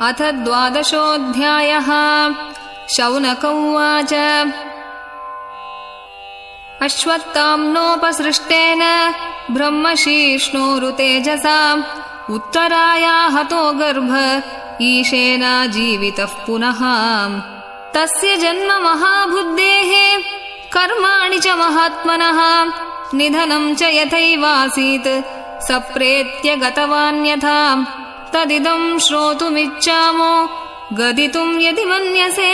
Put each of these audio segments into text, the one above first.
अथ 12:अध्यायः। शौनक उवाच अश्वत्थाम्नोपसृष्टेन ब्रह्मशीर्ष्णोरुतेजसा उत्तराया हतो गर्भ ईशेना जीवितः पुनः। तस्य जन्म महाबुद्धेः कर्माणि च महात्मनः निधनं च यथैवासीत् सप्रेत्य गतवान् यथा। तदिदं श्रोतुमिच्छामो गदितुं यदि मन्यसे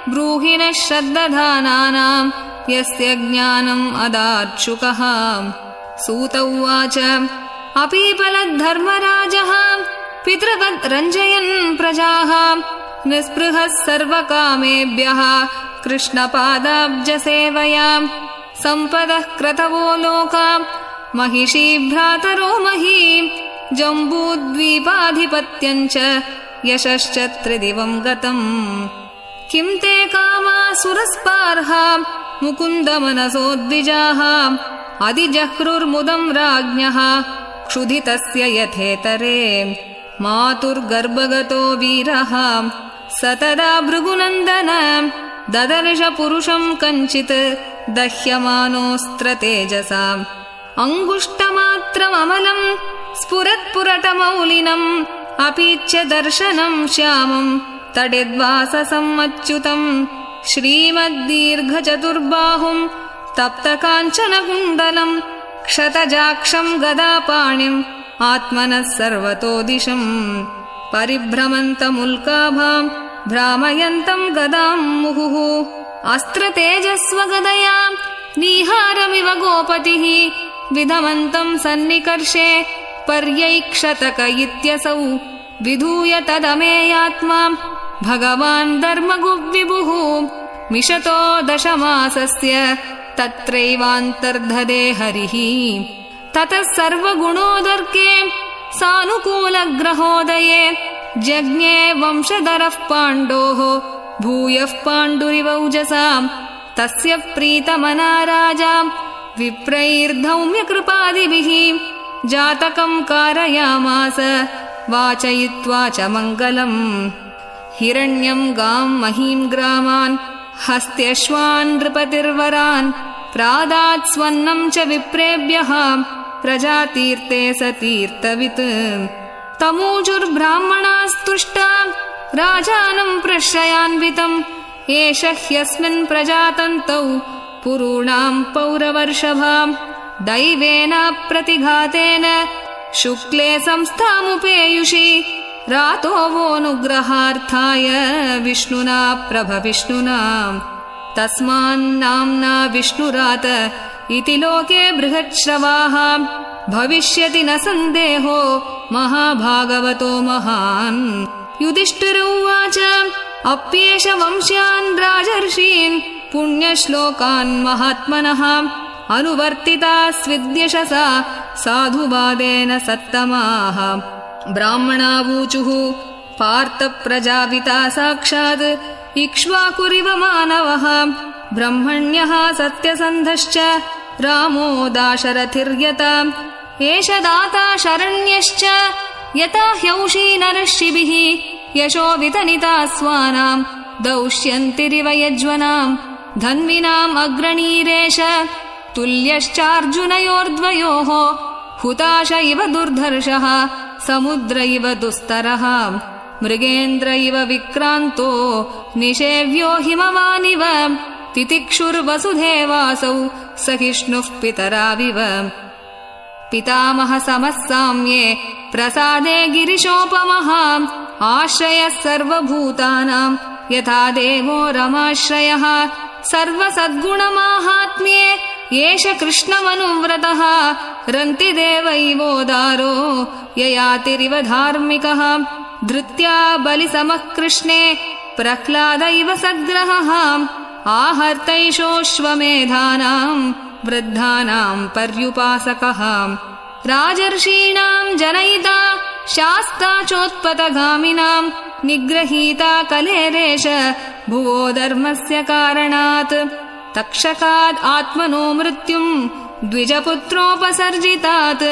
ब्रूहि नः श्रद्दधानानां यस्य ज्ञानम् अदार्च्छुकः। सूत उवाच अपीपलद्धर्मराजः पितृवद् रञ्जयन् प्रजाः निःस्पृहः सर्वकामेभ्यः कृष्णपादाब्जसेवया। सम्पदः क्रतवो लोका महिषी भ्रातरो मही जम्बूद्वीपाधिपत्यम् च यशश्च त्रिदिवं गतम्। किं ते कामासुरस्पार्हा मुकुन्दमनसोद्विजाः अधिजह्रुर्मुदं राज्ञः क्षुधितस्य यथेतरे। मातुर्गर्भगतो वीरः स तदा भृगुनन्दन ददर्श पुरुषं कञ्चित् दह्यमानोऽस्त्रतेजसा। अङ्गुष्टमात्रममलं स्फुरत्पुरटमौलिनम् अपीच्य दर्शनं श्यामं तडिद्वाससमच्युतम् श्रीमद्दीर्घचतुर्बाहुं तप्तकाञ्चनकुण्डलम् क्षतजाक्षं गदापाणिम् आत्मनः सर्वतो दिशम् परिभ्रमन्तमुल्काभां भ्रामयन्तं गदां मुहुः। अस्त्रतेजस्वगदया निहारमिव गोपतिः विधमन्तं सन्निकर्षे पर्यैक्षतक इत्यसौ। विधूय तदमेयात्मा भगवान् धर्मगुविभुः मिषतो दशमासस्य तत्रैवान्तर्धदे हरिः। ततः सर्वगुणोदर्के सानुकूलग्रहोदये जज्ञे वंशधरः पाण्डोः भूयः पाण्डुरिवौजसा। तस्य प्रीतमना राजा विप्रैर्धौम्यकृपादिभिः जातकं कारयामास वाचयित्वा च मङ्गलम्। हिरण्यं गां महीं ग्रामान् हस्त्यश्वान् नृपतिर्वरान् प्रादात् स्वन्नं च विप्रेभ्यः प्रजातीर्थे स तीर्थवित्। तमूजुर्ब्राह्मणास्तुष्टा राजानं प्रश्रयान्वितम् एष ह्यस्मिन् प्रजातन्तौ पुरूणां पौरवर्षभां दैवेन प्रतिघातेन शुक्ले संस्थामुपेयुषि रातो वोऽनुग्रहार्थाय विष्णुना प्रभविष्णुना। तस्मान्नाम्ना विष्णुरात इति लोके बृहच्छ्रवाः भविष्यति न सन्देहो महाभागवतो महान्। युधिष्ठिर उवाच अप्येष वंश्यान् राजर्षीन् पुण्यश्लोकान् महात्मनः अनुवर्तितास्विद्यशसा साधुवादेन सत्तमाः। ब्राह्मणावूचुः पार्थ प्रजापिता साक्षात् इक्ष्वाकुरिव मानवः ब्रह्मण्यः सत्यसन्धश्च रामो दाशरथिर्यता। एष दाता शरण्यश्च यता ह्यौषी नरर्षिभिः यशो वितनिता स्वानां दौष्यन्तिरिव यज्वनाम्। धन्विनाम् अग्रणीरेश तुल्यश्चार्जुनयोर्द्वयोः हुताश इव दुर्धर्षः समुद्र इव दुस्तरः। मृगेन्द्र इव विक्रान्तो निषेव्यो हिमवानिव तितिक्षुर्वसुधेवासौ सहिष्णुः पितराविव। पितामह समस्साम्ये प्रसादे गिरिशोपमः आश्रयः सर्वभूतानां यथा देवो रमाश्रयः। सर्वसद्गुणमाहात्म्ये एष कृष्णमनुव्रतः रन्ति देवैवोदारो ययातिरिव धार्मिकः। धृत्या बलिसमः कृष्णे प्रह्लाद इव सद्ग्रहः आहर्तैषोऽश्वमेधानां वृद्धानां पर्युपासकः। राजर्षीणां जनयिता शास्ता चोत्पतगामिनां निग्रहीता कलेरेश भुवो धर्मस्य कारणात्। तक्षकाद् आत्मनो मृत्युं द्विजपुत्रोपसर्जितात्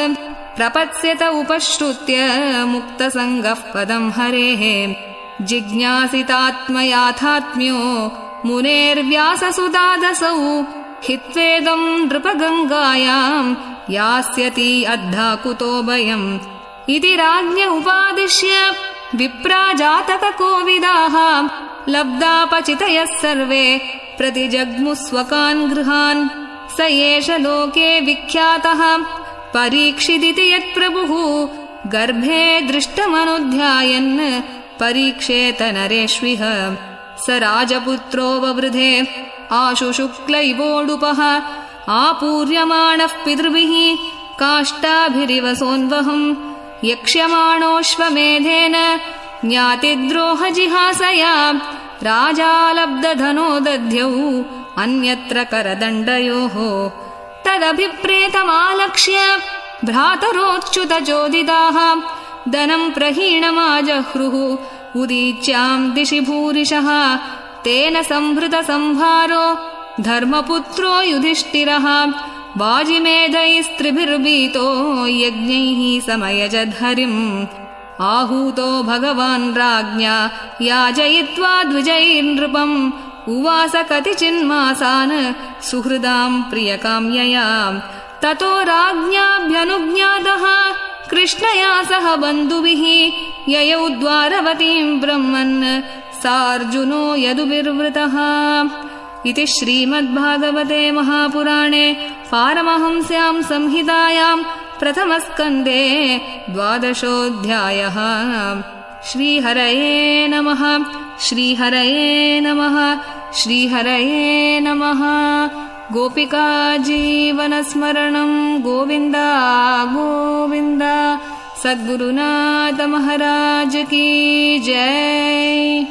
प्रपत्स्यत उपश्रुत्य मुक्तसङ्गः पदं हरेः जिज्ञासितात्मयाथात्म्यो मुनेर्व्याससुतादसौ हित्वेदं नृपगङ्गायां यास्यति अद्धा कुतो भयम् इति राज्ञ उपादिश्य विप्राजातककोविदाः लब्धापचितयः सर्वे प्रतिजग्मुस्वकान् गृहान् स एष लोके विख्यातः परीक्षिदिति यत्प्रभुः गर्भे दृष्टमनुध्यायन् परीक्षेत नरेष्विह स राजपुत्रो ववृधे आशुशुक्लैवोडुपः आपूर्यमाणः पितृभिः काष्ठाभिरिव सोन्वहम् यक्ष्यमाणोऽश्वमेधेन ज्ञातिद्रोहजिहासया राजालब्धधनो दध्यौ अन्यत्र करदण्डयोः तदभिप्रेतमालक्ष्य भ्रातरोच्युतचोदिताः धनं प्रहीणमाजह्रुः उदीच्यां दिशि भूरिशः तेन संभृतसंभारो धर्मपुत्रो युधिष्ठिरः वाजिमेधैस्त्रिभिर्भीतो यज्ञैः समयजद्धरिम् आहूतो भगवान् राज्ञा याजयित्वा द्विजैर्नृपम् उवास कतिचिन्मासान् सुहृदां प्रियकाम्यया ततो राज्ञाभ्यनुज्ञातः कृष्णया सह बन्धुभिः ययौ द्वारवतीं ब्रह्मन् सार्जुनो यदुभिर्वृतः इति श्रीमद्भागवते महापुराणे पारमहंस्यां संहितायां प्रथमस्कन्धे 12ोऽध्यायः। श्रीहरये नमः। श्रीहरये नमः। श्रीहरये नमः। गोपिका जीवनस्मरणं गोविन्द गोविन्द। सद्गुरुनाथ महाराज की जय।